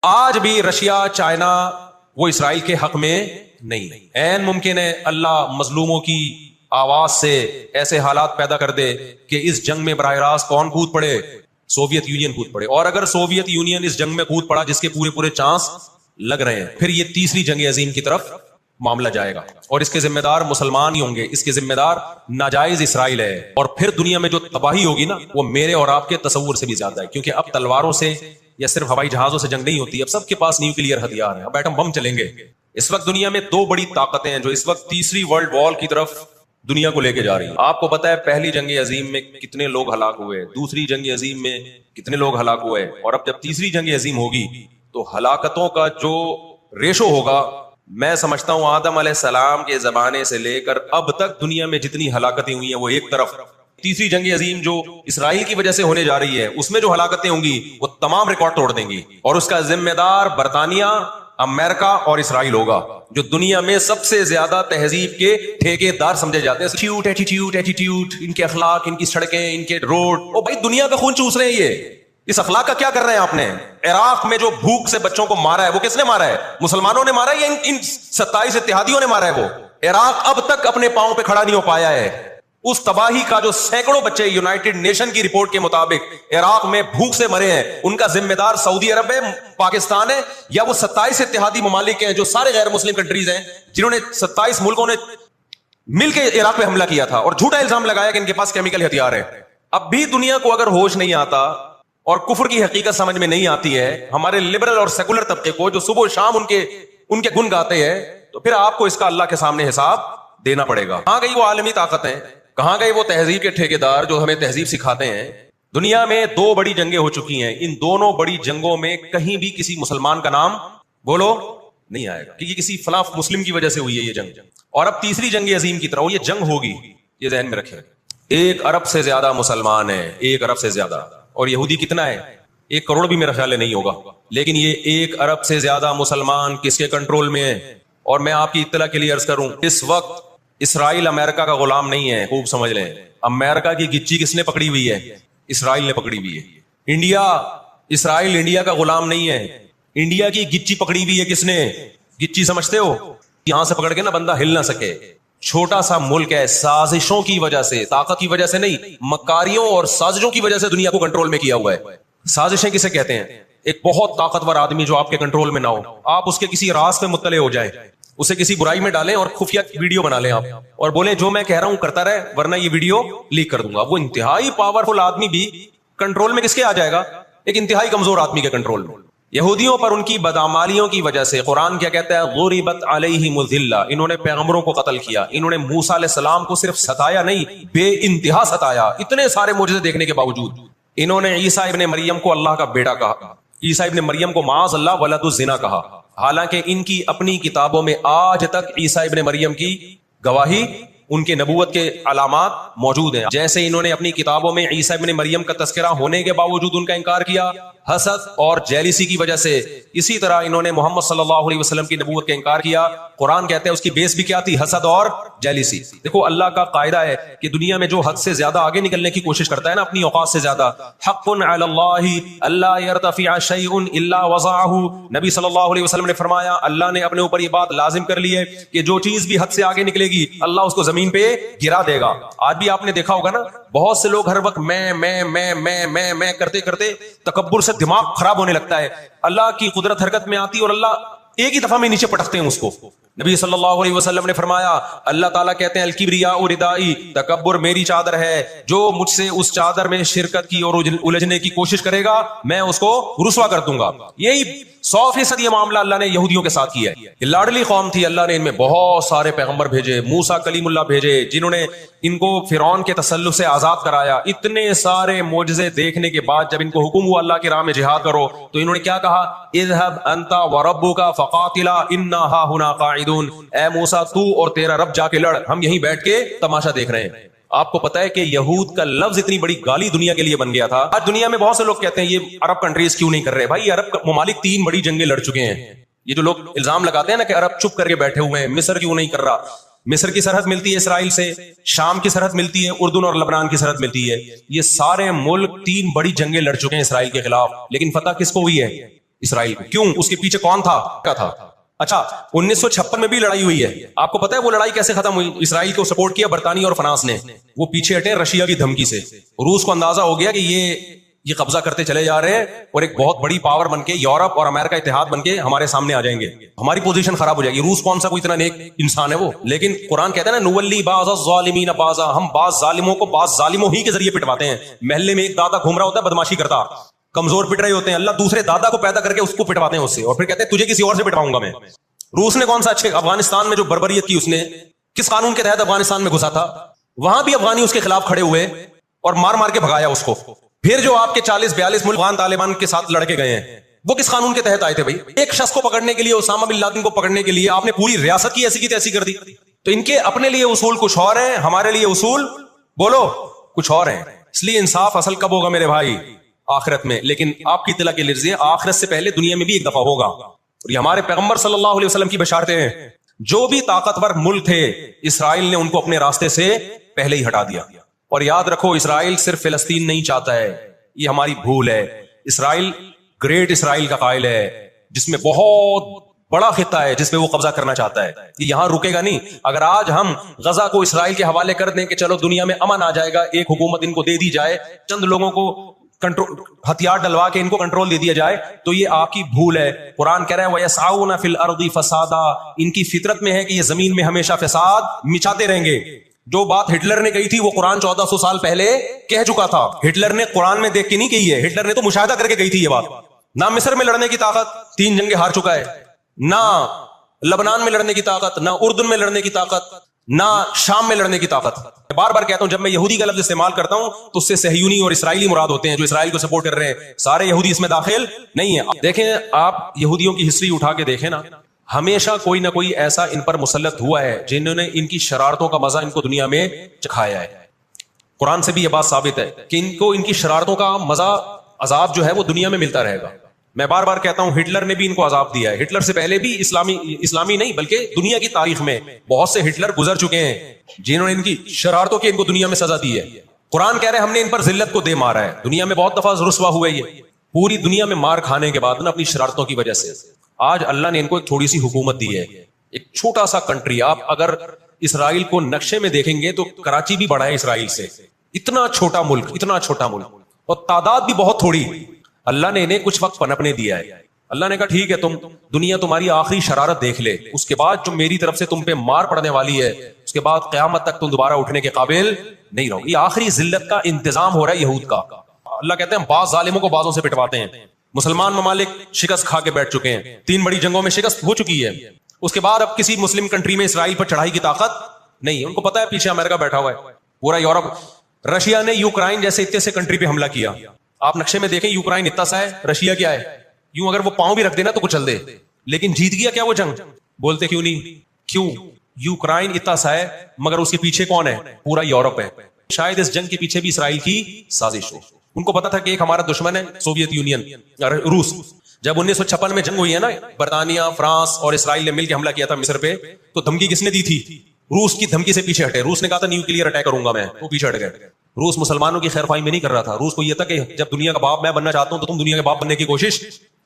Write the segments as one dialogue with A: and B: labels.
A: آج بھی Russia China وہ اسرائیل کے حق میں نہیں. عین ممکن ہے اللہ مظلوموں کی آواز سے ایسے حالات پیدا کر دے کہ اس جنگ میں براہ راست کون کود پڑے؟ سوویت یونین کود پڑے. اور اگر سوویت یونین اس جنگ میں کود پڑا جس کے پورے چانس لگ رہے ہیں، پھر یہ تیسری جنگ عظیم کی طرف معاملہ جائے گا اور اس کے ذمہ دار مسلمان ہی ہوں گے، اس کے ذمہ دار ناجائز اسرائیل ہے. اور پھر دنیا میں جو تباہی ہوگی نا، وہ میرے اور آپ کے تصور سے بھی زیادہ ہے، کیونکہ اب تلواروں سے یا صرف ہوائی جہازوں سے جنگ نہیں ہوتی، اب سب کے پاس نیوکلیئر ہتھیار ہیں، اب ایٹم بم چلیں گے. اس وقت دنیا میں دو بڑی طاقتیں ہیں جو اس وقت تیسری ورلڈ وار کی طرف دنیا کو لے کے جا رہی ہیں. آپ کو پتا ہے پہلی جنگ عظیم میں کتنے لوگ ہلاک ہوئے، دوسری جنگ عظیم میں کتنے لوگ ہلاک ہوئے، اور اب جب تیسری جنگ عظیم ہوگی تو ہلاکتوں کا جو ریشو ہوگا، میں سمجھتا ہوں آدم علیہ السلام کے زمانے سے لے کر اب تک دنیا میں جتنی ہلاکتیں ہوئی ہیں وہ ایک طرف، تیسری جنگ عظیم جو اسرائیل کی وجہ سے ہونے جا رہی ہے اس میں جو ہلاکتیں ہوں گی وہ تمام ریکارڈ توڑ دیں گی، اور اس کا ذمہ دار برطانیہ، امریکہ اور اسرائیل ہوگا، جو دنیا میں سب سے زیادہ تہذیب کے ٹھیکے دار سمجھے جاتے ہیں. ایٹیٹیوڈ، ان کے اخلاق، ان کی سڑکیں، ان کے روڈ، او بھائی دنیا کا خون چوس رہے ہیں. یہ اس اخلاق کا کیا کر رہے ہیں آپ نے؟ عراق میں جو بھوک سے بچوں کو مارا ہے وہ کس نے مارا ہے؟ مسلمانوں نے مارا ہے یا ان 27 اتحادیوں نے مارا ہے؟ وہ عراق اب تک اپنے پاؤں پہ کھڑا نہیں ہو پایا ہے. اس تباہی کا جو سینکڑوں بچے یونائٹڈ نیشن کی رپورٹ کے مطابق عراق میں بھوک سے مرے ہیں، ان کا ذمہ دار سعودی عرب ہے، پاکستان ہے، یا وہ 27 اتحادی ممالک ہیں جو سارے غیر مسلم کنٹریز ہیں جنہوں نے 27 ملکوں نے مل کے عراق پہ حملہ کیا تھا اور جھوٹا الزام لگایا کہ ان کے پاس کیمیکل ہتھیار ہے. اب بھی دنیا کو اگر ہوش نہیں آتا اور کفر کی حقیقت سمجھ میں نہیں آتی ہے، ہمارے لبرل اور سیکولر طبقے کو جو صبح و شام ان کے گن گاتے ہیں، تو پھر آپ کو اس کا اللہ کے سامنے حساب دینا پڑے گا. کہاں گئی وہ عالمی طاقتیں؟ کہاں گئے وہ تہذیب کے ٹھیکیدار جو ہمیں تہذیب سکھاتے ہیں؟ دنیا میں دو بڑی جنگیں ہو چکی ہیں، ان دونوں بڑی جنگوں میں کہیں بھی کسی مسلمان کا نام بولو نہیں آئے گا، کیونکہ کسی فلاں مسلم کی وجہ سے ہوئی ہے یہ جنگ. اور اب تیسری جنگ عظیم کی طرح یہ جنگ ہوگی، یہ ذہن میں رکھیں. 1 ارب سے زیادہ مسلمان ہیں، 1 ارب سے زیادہ. اور یہودی کتنا ہے؟ 1 کروڑ بھی میرا خیال ہے نہیں ہوگا. لیکن یہ 1 ارب سے زیادہ مسلمان کس کے کنٹرول میں ہیں؟ اور میں آپ کی اطلاع کے لیے عرض کروں، اس وقت اسرائیل امریکہ کا غلام نہیں ہے، خوب سمجھ لیں. امریکہ کی گچی کس نے پکڑی ہوئی ہے؟ اسرائیل نے پکڑی ہوئی ہے. اسرائیل انڈیا کا غلام نہیں ہے، انڈیا کی گچی پکڑی ہوئی ہے کس نے؟ گچی سمجھتے ہو؟ یہاں سے پکڑ کے نا بندہ ہل نہ سکے. چھوٹا سا ملک ہے، سازشوں کی وجہ سے، طاقت کی وجہ سے نہیں، مکاریوں اور سازشوں کی وجہ سے دنیا کو کنٹرول میں کیا ہوا ہے. سازشیں کسے کہتے ہیں؟ ایک بہت طاقتور آدمی جو آپ کے کنٹرول میں نہ ہو، آپ اس کے کسی راز پہ مطلع ہو جائیں، اسے کسی برائی میں ڈالیں اور خفیہ ویڈیو بنا لیں آپ، اور بولیں جو میں کہہ رہا ہوں کرتا رہے ورنہ یہ ویڈیو لیک کر دوں گا. وہ انتہائی پاورفل آدمی بھی کنٹرول میں کس کے آ جائے گا؟ ایک انتہائی کمزور آدمی کے کنٹرول میں. یہودیوں پر ان کی بدعمالیوں کی وجہ سے قرآن کیا کہتا ہے؟ غربت علیہم الذلہ، انہوں نے پیغمبروں کو قتل کیا، انہوں نے موسیٰ علیہ السلام کو صرف ستایا نہیں، بے انتہا ستایا. اتنے سارے معجزے دیکھنے کے باوجود انہوں نے عیسیٰ ابن مریم کو اللہ کا بیٹا کہا، عیسیٰ ابن مریم کو معاذ اللہ ولد الزنا کہا، حالانکہ ان کی اپنی کتابوں میں آج تک عیسیٰ ابن مریم کی گواہی، ان کے نبوت کے علامات موجود ہیں. جیسے انہوں نے اپنی کتابوں میں عیسیٰ ابن مریم کا تذکرہ ہونے کے باوجود ان کا انکار کیا حسد اور جیلیسی کی وجہ سے، اسی طرح انہوں نے محمد صلی اللہ علیہ وسلم کی نبوت کا انکار کیا. قرآن کہتا ہے اس کی بیس بھی کیا تھی؟ حسد اور جیلیسی. دیکھو اللہ کا قاعدہ ہے کہ دنیا میں جو حد سے زیادہ آگے نکلنے کی کوشش کرتا ہے نا اپنی اوقات سے زیادہ، حق علی اللہ الا یرتفع شیء الا وضعه، نبی صلی اللہ علیہ وسلم نے فرمایا اللہ نے اپنے اوپر یہ بات لازم کر لی ہے کہ جو چیز بھی حد سے آگے نکلے گی اللہ اس کو زمین پہ گرا دے گا. آج بھی آپ نے دیکھا ہوگا نا، بہت سے لوگ ہر وقت میں کرتے کرتے تکبر سے دماغ خراب ہونے لگتا ہے. اللہ کی قدرت حرکت میں آتی اور اللہ ایک ہی دفعہ میں نیچے پٹکتے ہیں اس کو. نبی صلی اللہ علیہ وسلم نے فرمایا، اللہ تعالیٰ کہتے ہیں الکبریاء ردائی، تکبر میری چادر ہے، جو مجھ سے اس چادر میں شرکت کی اور الجھنے کی کوشش کرے گا میں اس کو رسوا کر دوں گا. یہی 100% یہ معاملہ اللہ نے یہودیوں کے ساتھ کیا ہے. یہ لاڈلی قوم تھی، اللہ نے ان میں بہت سارے پیغمبر بھیجے، موسیٰ کلیم اللہ بھیجے جنہوں نے ان کو فرعون کے تسلط سے آزاد کرایا. اتنے سارے معجزے دیکھنے کے بعد جب ان کو حکم ہوا اللہ کی راہ میں جہاد کرو تو انہوں نے کیا کہا؟ اذهب انت وربک فقاتلا انا هاهنا قاعدون، اے موسیٰ تو اور تیرا رب جا کے لڑ، ہم یہیں بیٹھ کے تماشا دیکھ رہے ہیں. آپ کو پتا ہے کہ یہود کا لفظ اتنی بڑی گالی دنیا کے لیے بن گیا تھا. آج دنیا میں بہت سے لوگ کہتے ہیں یہ عرب کنٹریز کیوں نہیں کر رہے؟ بھائی عرب ممالک 3 بڑی جنگیں لڑ چکے ہیں. یہ جو لوگ الزام لگاتے ہیں نا کہ عرب چپ کر کے بیٹھے ہوئے ہیں، مصر کیوں نہیں کر رہا؟ مصر کی سرحد ملتی ہے اسرائیل سے، شام کی سرحد ملتی ہے، اردن اور لبنان کی سرحد ملتی ہے. یہ سارے ملک 3 بڑی جنگیں لڑ چکے ہیں اسرائیل کے خلاف، لیکن فتح کس کو ہوئی ہے؟ اسرائیل کو. کیوں؟ اس کے پیچھے کون تھا؟ کیا تھا؟ اچھا 1956 میں بھی لڑائی ہوئی ہے. آپ کو پتا ہے وہ لڑائی کیسے ختم ہوئی؟ اسرائیل کو سپورٹ کیا برطانیہ اور فرانس نے. وہ پیچھے ہٹے رشیا کی دھمکی سے. روس کو اندازہ ہو گیا کہ یہ قبضہ کرتے چلے جا رہے ہیں اور ایک بہت بڑی پاور بن کے یورپ اور امریکہ اتحاد بن کے ہمارے سامنے آ جائیں گے, ہماری پوزیشن خراب ہو جائے گی. روس کون سا کوئی اتنا نیک انسان ہے وہ؟ لیکن قرآن کہتا ہے نا نولی بعض الظالمین بعضا, ہم بعض ظالموں کو بعض ظالموں ہی کے ذریعے پٹواتے ہیں. محلے میں ایک دادا گھوم رہا ہوتا ہے بدماشی کرتا, کمزور پٹ رہے ہوتے ہیں, اللہ دوسرے دادا کو پیدا کر کے اس کو پٹواتے ہیں اس سے, اور پھر کہتے ہیں تجھے کسی اور سے پٹواؤں گا میں. روس نے کون سا اچھے افغانستان میں جو بربریت کی اس نے کس قانون کے تحت افغانستان میں گھسا تھا؟ وہاں بھی افغانی اس کے خلاف کھڑے ہوئے اور مار مار کے بھگایا اس کو. پھر جو آپ کے 40-42 ملک افغان طالبان کے ساتھ لڑ کے گئے ہیں وہ کس قانون کے تحت آئے تھے بھائی؟ ایک شخص کو پکڑنے کے لیے, اسامہ بن لادن کو پکڑنے کے لیے آپ نے پوری ریاست کی ایسی کی تیسی کر دی. تو ان کے اپنے لیے اصول کچھ اور ہیں, ہمارے لیے اصول بولو کچھ اور ہیں. اس لیے انصاف اصل کب ہوگا میرے بھائی؟ آخرت میں. لیکن آپ کی اطلاع کے لیے آخرت سے پہلے دنیا میں بھی ایک دفعہ ہوگا, اور یہ ہمارے پیغمبر صلی اللہ علیہ وسلم کی بشارتیں ہیں. جو بھی طاقتور ملک تھے اسرائیل نے ان کو اپنے راستے سے پہلے ہی ہٹا دیا. اور یاد رکھو اسرائیل صرف فلسطین نہیں چاہتا ہے, یہ ہماری بھول ہے. اسرائیل گریٹ اسرائیل کا قائل ہے جس میں بہت بڑا خطہ ہے جس پہ وہ قبضہ کرنا چاہتا ہے. یہ یہاں رکے گا نہیں. اگر آج ہم غزہ کو اسرائیل کے حوالے کر دیں کہ چلو دنیا میں امن آ جائے گا, ایک حکومت ان کو دے دی جائے, چند لوگوں کو کنٹرول ہتھیار ڈلوا کے ان کو کنٹرول دے دیا جائے, تو یہ آپ کی بھول ہے. قرآن کہہ رہا ہے وَيَسْعَوْنَ فِي الْأَرْضِ فَسَادًا, ان کی فطرت میں ہے کہ یہ زمین میں ہمیشہ فساد مچاتے رہیں گے. جو بات ہٹلر نے کہی تھی وہ قرآن 1400 سال پہلے کہہ چکا تھا. ہٹلر نے قرآن میں دیکھ کے نہیں کہی ہے, ہٹلر نے تو مشاہدہ کر کے کہی تھی یہ بات. نہ مصر میں لڑنے کی طاقت, 3 جنگیں ہار چکا ہے, نہ لبنان میں لڑنے کی طاقت, نہ اردن میں لڑنے کی طاقت, نہ شام میں لڑنے کی طاقت. بار بار کہتا ہوں جب میں یہودی کا لفظ استعمال کرتا ہوں تو اس سے صہیونی اور اسرائیلی مراد ہوتے ہیں جو اسرائیل کو سپورٹ کر رہے ہیں. سارے یہودی اس میں داخل نہیں ہے. دیکھیں آپ یہودیوں کی ہسٹری اٹھا کے دیکھیں نا, ہمیشہ کوئی نہ کوئی ایسا ان پر مسلط ہوا ہے جنہوں نے ان کی شرارتوں کا مزہ ان کو دنیا میں چکھایا ہے. قرآن سے بھی یہ بات ثابت ہے کہ ان کو ان کی شرارتوں کا مزہ عذاب جو ہے وہ دنیا میں ملتا رہے گا. میں بار بار کہتا ہوں ہٹلر نے بھی ان کو عذاب دیا ہے. ہٹلر سے پہلے بھی اسلامی نہیں بلکہ دنیا کی تاریخ میں بہت سے ہٹلر گزر چکے ہیں جنہوں نے ان کی شرارتوں کی ان کو دنیا میں سزا دی ہے. قرآن کہہ رہے ہیں ہم نے ان پر ذلت کو دے مارا ہے. دنیا میں بہت دفعہ رسوا ہوئے, یہ پوری دنیا میں مار کھانے کے بعد نا اپنی شرارتوں کی وجہ سے آج اللہ نے ان کو ایک تھوڑی سی حکومت دی ہے, ایک چھوٹا سا کنٹری. آپ اگر اسرائیل کو نقشے میں دیکھیں گے تو کراچی بھی بڑا ہے اسرائیل سے. اتنا چھوٹا ملک, اتنا چھوٹا ملک, اور تعداد بھی بہت تھوڑی. اللہ نے انہیں کچھ وقت پنپنے دیا ہے. اللہ نے کہا ٹھیک ہے تم دنیا تمہاری آخری شرارت دیکھ لے, اس کے بعد جو میری طرف سے تم پہ مار پڑنے والی ہے اس کے بعد قیامت تک تم دوبارہ اٹھنے کے قابل نہیں رہو. یہ آخری ذلت کا انتظام ہو رہا ہے یہود کا. اللہ کہتے ہیں بعض ظالموں کو بعضوں سے پٹواتے ہیں. مسلمان ممالک شکست کھا کے بیٹھ چکے ہیں, 3 بڑی جنگوں میں شکست ہو چکی ہے. اس کے بعد اب کسی مسلم کنٹری میں اسرائیل پر چڑھائی کی طاقت نہیں. ان کو پتا ہے پیچھے امریکہ بیٹھا ہوا ہے, پورا یورپ. رشیا نے یوکرائن جیسے اتنے سے کنٹری پہ حملہ کیا. آپ نقشے میں دیکھیں یوکرائن اتنا سا ہے, رشیا کیا ہے, یوں اگر وہ پاؤں بھی رکھ دینا تو کچل دے. لیکن جیت گیا کیا وہ جنگ؟ بولتے کیوں نہیں؟ کیوں؟ یوکرائن اتنا سا ہے مگر اس کے پیچھے کون ہے؟ پورا یورپ ہے. شاید اس جنگ کے پیچھے بھی اسرائیل کی سازش ہو. ان کو پتا تھا کہ ایک ہمارا دشمن ہے سوویت یونین, روس. جب 1956 میں جنگ ہوئی ہے نا, برطانیہ, فرانس اور اسرائیل نے مل کے حملہ کیا تھا مصر پہ, تو دھمکی کس نے دی تھی؟ روس کی دھمکی سے پیچھے ہٹے. روس نے کہا تھا نیوکلیئر اٹیک کروں گا میں, وہ پیچھے ہٹ گئے. روس مسلمانوں کی خیر خواہی میں نہیں کر رہا تھا. روس کو یہ تھا کہ جب دنیا کا باپ میں بننا چاہتا ہوں تو تم دنیا کے باپ بننے کی کوشش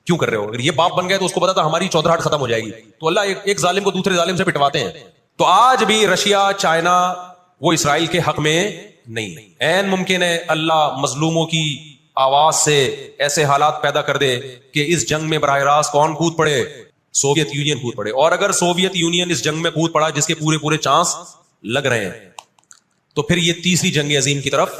A: کیوں کر رہے ہو؟ اگر یہ باپ بن گئے تو اس کو پتا تھا ہماری چودراہٹ ختم ہو جائے گی. تو اللہ ایک ظالم کو دوسرے ظالم سے پٹواتے ہیں. تو آج بھی رشیا, چائنا وہ اسرائیل کے حق میں نہیں. عین ممکن ہے اللہ مظلوموں کی آواز سے ایسے حالات پیدا کر دے کہ اس جنگ میں براہ راست کون کود پڑے؟ سوویت یونین کود پڑے. اور اگر سوویت یونین اس جنگ میں کود پڑا جس کے پورے چانس لگ رہے ہیں, تو پھر یہ تیسری جنگ عظیم کی طرف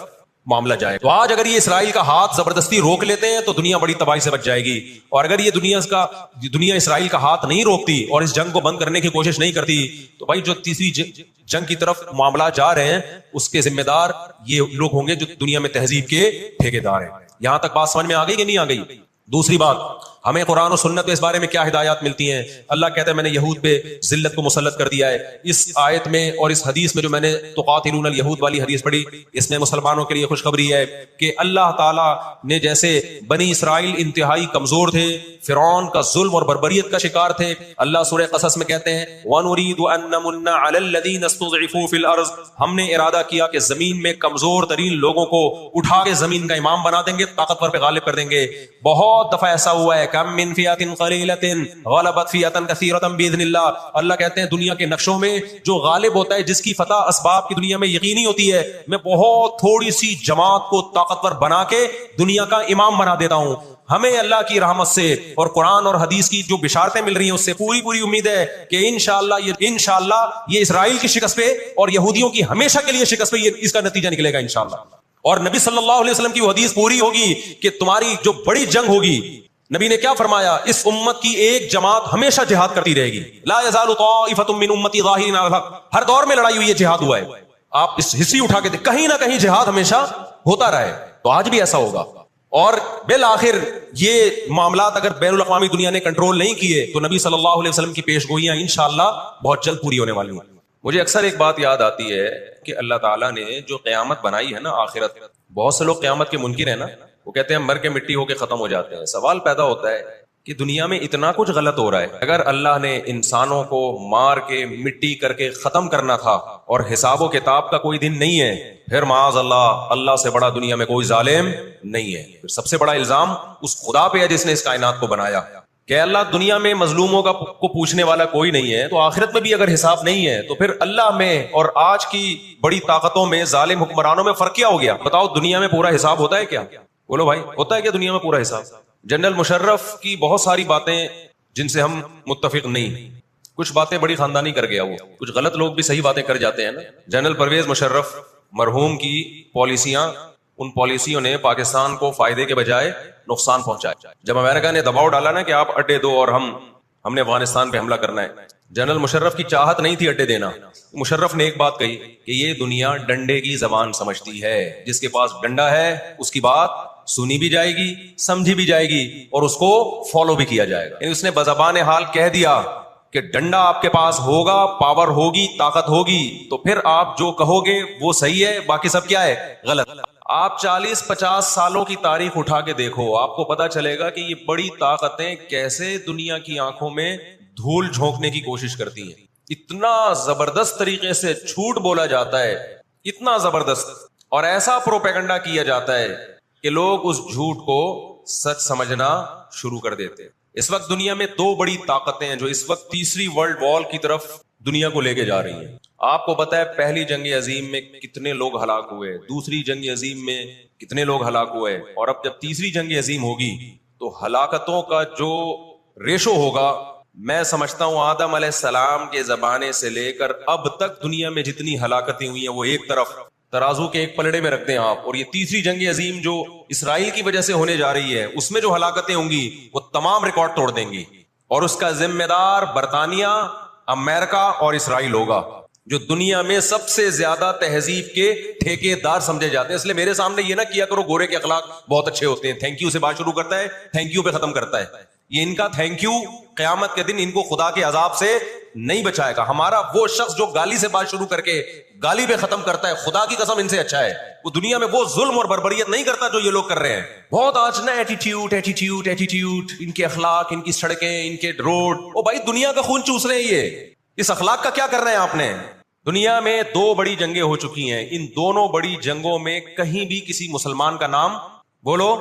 A: معاملہ جائے. تو آج اگر یہ اسرائیل کا ہاتھ زبردستی روک لیتے ہیں تو دنیا بڑی تباہی سے بچ جائے گی. اور اگر یہ دنیا اسرائیل کا ہاتھ نہیں روکتی اور اس جنگ کو بند کرنے کی کوشش نہیں کرتی تو بھائی جو تیسری جنگ کی طرف معاملات جا رہے ہیں اس کے ذمہ دار یہ لوگ ہوں گے جو دنیا میں تہذیب کے ٹھیکیدار ہیں. یہاں تک بات سمجھ میں آ گئی کہ نہیں آ گئی؟ دوسری بات, ہمیں قرآن و سنت اس بارے میں کیا ہدایات ملتی ہیں؟ اللہ کہتا ہے میں نے یہود پہ ذلت کو مسلط کر دیا ہے. اس آیت میں اور اس حدیث میں جو میں نے تقاتلون الیہود والی حدیث پڑھی, اس میں مسلمانوں کے لیے خوشخبری ہے کہ اللہ تعالیٰ نے جیسے بنی اسرائیل انتہائی کمزور تھے, فرعون کا ظلم اور بربریت کا شکار تھے, اللہ سورہ قصص میں کہتے ہیں وَنُرِيدُ أَن نَّمُنَّ عَلَى الَّذِينَ اسْتُضْعِفُوا فِي الْأَرْضِ, ہم نے ارادہ کیا کہ زمین میں کمزور ترین لوگوں کو اٹھا کے زمین کا امام بنا دیں گے, طاقتور پہ غالب کر دیں گے. بہت دفعہ ایسا ہوا ہے کم من فئۃ قلیلۃ غلبت فئۃ کثیرۃ باذن اللہ. اللہ کہتے ہیں دنیا کے نقشوں میں جو غالب ہوتا ہے, جس کی فتح اسباب کی دنیا میں یقینی ہوتی ہے, میں بہت تھوڑی سی جماعت کو طاقتور بنا کے دنیا کا امام بنا دیتا ہوں. ہمیں اللہ کی رحمت سے اور قرآن اور حدیث کی جو بشارتیں مل رہی ہیں اس سے پوری امید ہے کہ انشاءاللہ یہ اسرائیل کی شکست پہ اور یہودیوں کی ہمیشہ کے لیے شکست پہ یہ اس کا نتیجہ نکلے گا انشاءاللہ. اور نبی صلی اللہ علیہ وسلم کی وہ حدیث پوری ہوگی کہ تمہاری جو بڑی جنگ ہوگی, نبی نے کیا فرمایا, اس امت کی ایک جماعت ہمیشہ جہاد کرتی رہے گی. لا یزال طائفۃ من امتی ظاہرین علی الحق. ہر دور میں لڑائی ہوئی ہے, جہاد ہوا ہے. آپ اس ہسٹری اٹھا کے دیکھ, کہیں نہ کہیں جہاد ہمیشہ ہوتا رہا ہے. تو آج بھی ایسا ہوگا. اور بالآخر یہ معاملات اگر بین الاقوامی دنیا نے کنٹرول نہیں کیے تو نبی صلی اللہ علیہ وسلم کی پیش گوئیاں انشاءاللہ بہت جلد پوری ہونے والی ہیں. مجھے اکثر ایک بات یاد آتی ہے کہ اللہ تعالیٰ نے جو قیامت بنائی ہے نا, آخرت, بہت سے لوگ قیامت کے منکر ہیں نا, وہ کہتے ہیں مر کے مٹی ہو کے ختم ہو جاتے ہیں. سوال پیدا ہوتا ہے کہ دنیا میں اتنا کچھ غلط ہو رہا ہے, اگر اللہ نے انسانوں کو مار کے مٹی کر کے ختم کرنا تھا اور حساب و کتاب کا کوئی دن نہیں ہے, پھر معاذ اللہ سے بڑا دنیا میں کوئی ظالم نہیں ہے. پھر سب سے بڑا الزام اس خدا پہ ہے جس نے اس کائنات کو بنایا کہ اللہ دنیا میں مظلوموں کو پوچھنے والا کوئی نہیں ہے, تو آخرت میں بھی اگر حساب نہیں ہے تو پھر اللہ میں اور آج کی بڑی طاقتوں میں ظالم حکمرانوں میں فرق کیا ہو گیا؟ بتاؤ, دنیا میں پورا حساب ہوتا ہے کیا؟ بولو بھائی, ہوتا ہے کیا دنیا میں پورا حساب؟ جنرل مشرف کی بہت ساری باتیں جن سے ہم متفق نہیں, کچھ باتیں بڑی خاندانی کر گیا وہ, کچھ غلط لوگ بھی صحیح باتیں کر جاتے ہیں نا. جنرل پرویز مشرف مرحوم کی پالیسیاں, ان پالیسیوں نے پاکستان کو فائدے کے بجائے نقصان پہنچایا. جب امریکہ نے دباؤ ڈالا نا کہ آپ اڈے دو اور ہم نے افغانستان پہ حملہ کرنا ہے, جنرل مشرف کی چاہت نہیں تھی اڈے دینا. مشرف نے ایک بات کہی کہ یہ دنیا ڈنڈے کی زبان سمجھتی ہے, جس کے پاس ڈنڈا ہے اس کی بات سنی بھی جائے گی, سمجھی بھی جائے گی اور اس کو فالو بھی کیا جائے گا. یعنی اس نے بزبان حال کہہ دیا کہ ڈنڈا آپ کے پاس ہوگا, پاور ہوگی, طاقت ہوگی, تو پھر آپ جو کہو گے وہ صحیح ہے, باقی سب کیا ہے, غلط. آپ 40-50 سالوں کی تاریخ اٹھا کے دیکھو, آپ کو پتا چلے گا کہ یہ بڑی طاقتیں کیسے دنیا کی آنکھوں میں دھول جھونکنے کی کوشش کرتی ہیں. اتنا زبردست طریقے سے جھوٹ بولا جاتا ہے, اتنا زبردست, اور ایسا پروپیگنڈا کیا جاتا ہے کہ لوگ اس جھوٹ کو سچ سمجھنا شروع کر دیتے. اس وقت دنیا میں 2 بڑی طاقتیں ہیں جو اس وقت تیسری ورلڈ وار کی طرف دنیا کو لے کے جا رہی ہیں. آپ کو پتا ہے پہلی جنگ عظیم میں کتنے لوگ ہلاک ہوئے, دوسری جنگ عظیم میں کتنے لوگ ہلاک ہوئے, اور اب جب تیسری جنگ عظیم ہوگی تو ہلاکتوں کا جو ریشو ہوگا, میں سمجھتا ہوں آدم علیہ السلام کے زمانے سے لے کر اب تک دنیا میں جتنی ہلاکتیں ہوئی ہیں وہ ایک طرف ترازو کے ایک پلڑے میں رکھ دیں آپ, اور یہ تیسری جنگ عظیم جو اسرائیل کی وجہ سے ہونے جا رہی ہے اس میں جو ہلاکتیں ہوں گی وہ تمام ریکارڈ توڑ دیں گی, اور اس کا ذمہ دار برطانیہ, امریکہ اور اسرائیل ہوگا, جو دنیا میں سب سے زیادہ تہذیب کے ٹھیکے دار سمجھے جاتے ہیں. اس لیے میرے سامنے یہ نہ کیا کرو گورے کے اخلاق بہت اچھے ہوتے ہیں, تھینک یو سے بات شروع کرتا ہے, تھینک یو پہ ختم کرتا ہے. یہ ان کا تھینک یو قیامت کے دن ان کو خدا کے عذاب سے نہیں بچائے گا. ہمارا وہ شخص جو گالی سے بات شروع کر کے گالی پہ ختم کرتا ہے, خدا کی قسم ان سے اچھا ہے. وہ دنیا میں وہ ظلم اور بربریت نہیں کرتا جو یہ لوگ کر رہے ہیں. بہت آج نا ایٹیٹیوڈ, ان کے اخلاق, ان کی سڑکیں, ان کے روڈ, او بھائی دنیا کا خون چوس رہے ہیں یہ, اس اخلاق کا کیا کر رہے ہیں آپ نے؟ دنیا میں 2 بڑی جنگیں ہو چکی ہیں, ان دونوں بڑی جنگوں میں کہیں بھی کسی مسلمان کا نام بولو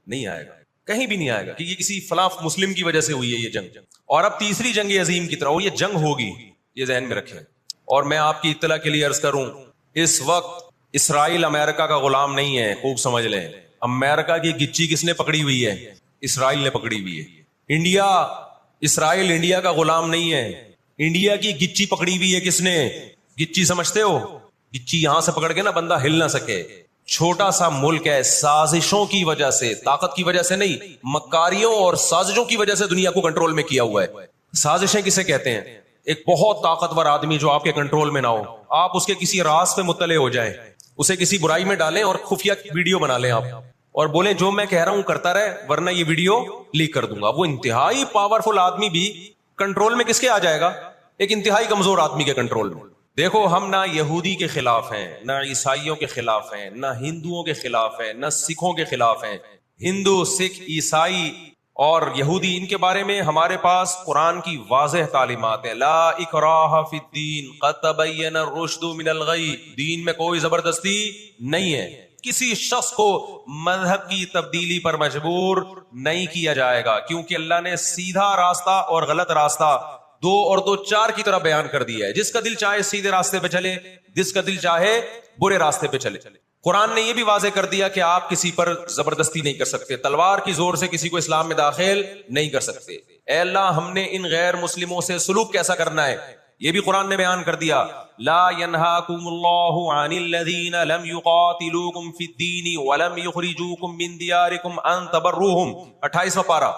A: نہیں آئے گا, کہیں بھی نہیں آئے گا کہ یہ کسی فلاں مسلم کی وجہ سے ہوئی ہے یہ جنگ. اور اب تیسری جنگ عظیم کی طرح, اور یہ جنگ ہوگی, یہ ذہن میں رکھیں. اور میں آپ کی اطلاع کے لیے عرض کروں, اس وقت اسرائیل امریکہ کا غلام نہیں ہے, خوب سمجھ لیں. امریکہ کی گچی کس نے پکڑی ہوئی ہے؟ اسرائیل نے پکڑی ہوئی ہے. انڈیا, اسرائیل انڈیا کا غلام نہیں ہے, انڈیا کی گچی پکڑی ہوئی ہے کس نے؟ گچی سمجھتے ہو؟ گچی یہاں سے پکڑ کے نا بندہ ہل نہ سکے. چھوٹا سا ملک ہے, سازشوں کی وجہ سے, طاقت کی وجہ سے نہیں, مکاریوں اور سازشوں کی وجہ سے دنیا کو کنٹرول میں کیا ہوا ہے. سازشیں کسے کہتے ہیں؟ ایک بہت طاقتور آدمی جو آپ کے کنٹرول میں نہ ہو, آپ اس کے کسی راز پہ مطلع ہو جائیں, اسے کسی برائی میں ڈالیں اور خفیہ ویڈیو بنا لیں آپ, اور بولیں جو میں کہہ رہا ہوں کرتا رہے ورنہ یہ ویڈیو لیک کر دوں گا. وہ انتہائی پاورفل آدمی بھی کنٹرول میں کس کے آ جائے گا؟ ایک انتہائی کمزور آدمی کے کنٹرول میں. دیکھو ہم نہ یہودی کے خلاف ہیں, نہ عیسائیوں کے خلاف ہیں, نہ ہندوؤں کے خلاف ہیں, نہ سکھوں کے خلاف ہیں. ہندو, سکھ, عیسائی اور یہودی, ان کے بارے میں ہمارے پاس قرآن کی واضح تعلیمات ہیں. لا اکراہ فی الدین قد تبین الرشد من الغی, دین میں کوئی زبردستی نہیں ہے. کسی شخص کو مذہب کی تبدیلی پر مجبور نہیں کیا جائے گا، کیونکہ اللہ نے سیدھا راستہ اور غلط راستہ 2 اور 2 4 کی طرح بیان کر دیا ہے. جس کا دل چاہے سیدھے راستے پہ چلے، جس کا دل چاہے برے راستے پہ چلے. قرآن نے یہ بھی واضح کر دیا کہ آپ کسی پر زبردستی نہیں کر سکتے، تلوار کی زور سے کسی کو اسلام میں داخل نہیں کر سکتے. اے اللہ ہم نے ان غیر مسلموں سے سلوک کیسا کرنا ہے یہ بھی قرآن نے بیان کر دیا. لا ينهاكم الله عن الذين لم يقاتلوكم في الدين ولم يخرجوكم من دياركم ان تبروهم. 28واں پارہ.